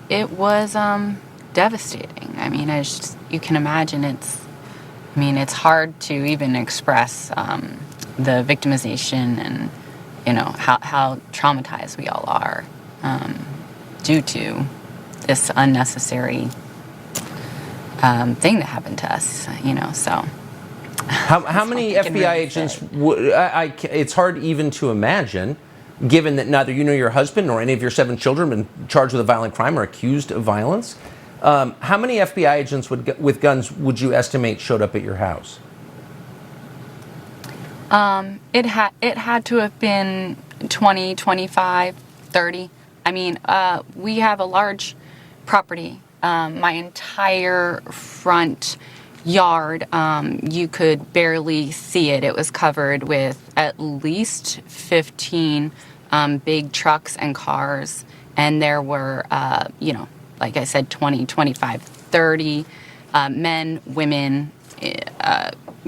It was devastating. I mean, you can imagine it's hard to even express the victimization and, how traumatized we all are due to this unnecessary thing that happened to us, so. How many FBI agents, it's hard even to imagine, given that neither you nor your husband nor any of your 7 children have been charged with a violent crime or accused of violence. How many FBI agents with guns would you estimate showed up at your house? It had to have been 20, 25, 30. I mean, we have a large property. My entire front yard, you could barely see it. It was covered with at least 15 big trucks and cars. And there were, like I said, 20, 25, 30 men, women,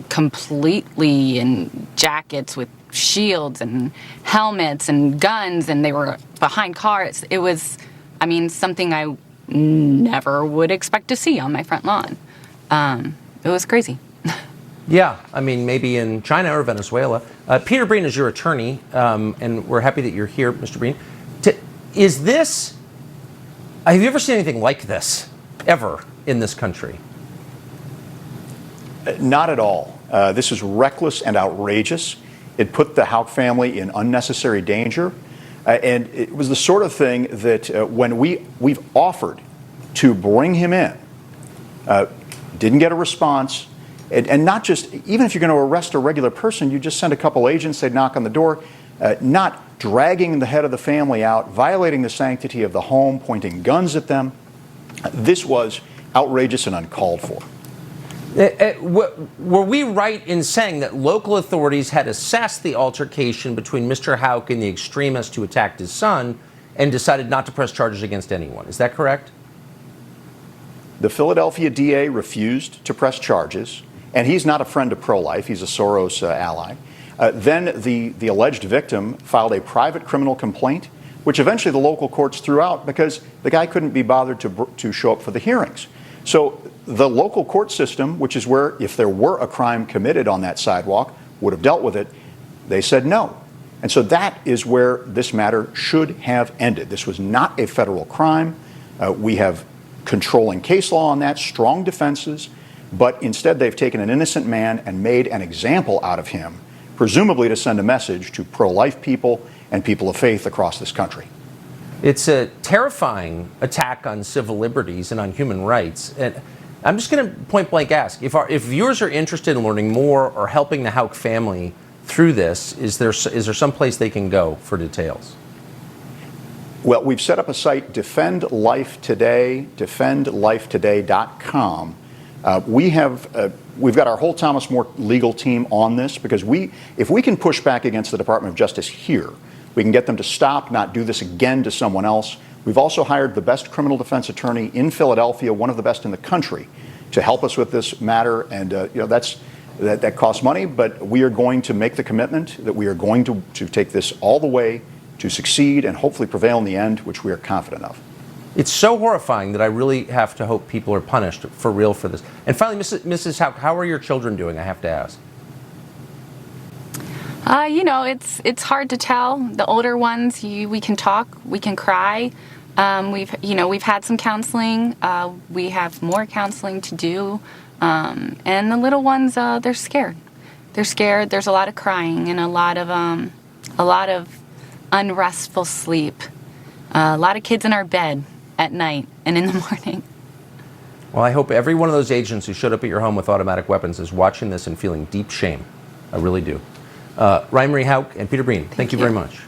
completely in jackets with shields and helmets and guns, and they were behind cars. It was, something I never would expect to see on my front lawn. It was crazy. Yeah, maybe in China or Venezuela. Peter Breen is your attorney, and we're happy that you're here, Mr. Breen. Have you ever seen anything like this, ever, in this country? Not at all. This is reckless and outrageous. It put the Houck family in unnecessary danger. And it was the sort of thing that when we've offered to bring him in, didn't get a response. And not just, even if you're going to arrest a regular person, you just send a couple agents, they'd knock on the door, not dragging the head of the family out, violating the sanctity of the home, pointing guns at them. This was outrageous and uncalled for. Were we right in saying that local authorities had assessed the altercation between Mr. Houck and the extremist who attacked his son and decided not to press charges against anyone? Is that correct? The Philadelphia DA refused to press charges, and he's not a friend of pro-life. He's a Soros ally. Then the alleged victim filed a private criminal complaint, which eventually the local courts threw out because the guy couldn't be bothered to show up for the hearings. So the local court system, which is where, if there were a crime committed on that sidewalk, would have dealt with it, they said no. And so that is where this matter should have ended. This was not a federal crime. We have controlling case law on that, strong defenses, but instead they've taken an innocent man and made an example out of him, presumably to send a message to pro-life people and people of faith across this country. It's a terrifying attack on civil liberties and on human rights. And I'm just going to point blank ask, if viewers are interested in learning more or helping the Houck family through this, is there some place they can go for details? Well, we've set up a site, Defend Life Today, defendlifetoday.com. We've got our whole Thomas More legal team on this because if we can push back against the Department of Justice here, we can get them to stop, not do this again to someone else. We've also hired the best criminal defense attorney in Philadelphia, one of the best in the country, to help us with this matter. And that costs money, but we are going to make the commitment that we are going to take this all the way to succeed and hopefully prevail in the end, which we are confident of. It's so horrifying that I really have to hope people are punished for real for this. And finally, Mrs. Houck, how are your children doing, I have to ask? It's hard to tell. The older ones, we can talk, we can cry. We've had some counseling. We have more counseling to do. And the little ones, they're scared. They're scared. There's a lot of crying and a lot of unrestful sleep. A lot of kids in our bed at night and in the morning. Well, I hope every one of those agents who showed up at your home with automatic weapons is watching this and feeling deep shame. I really do. Ryan Marie Houck and Peter Breen, thank you very much.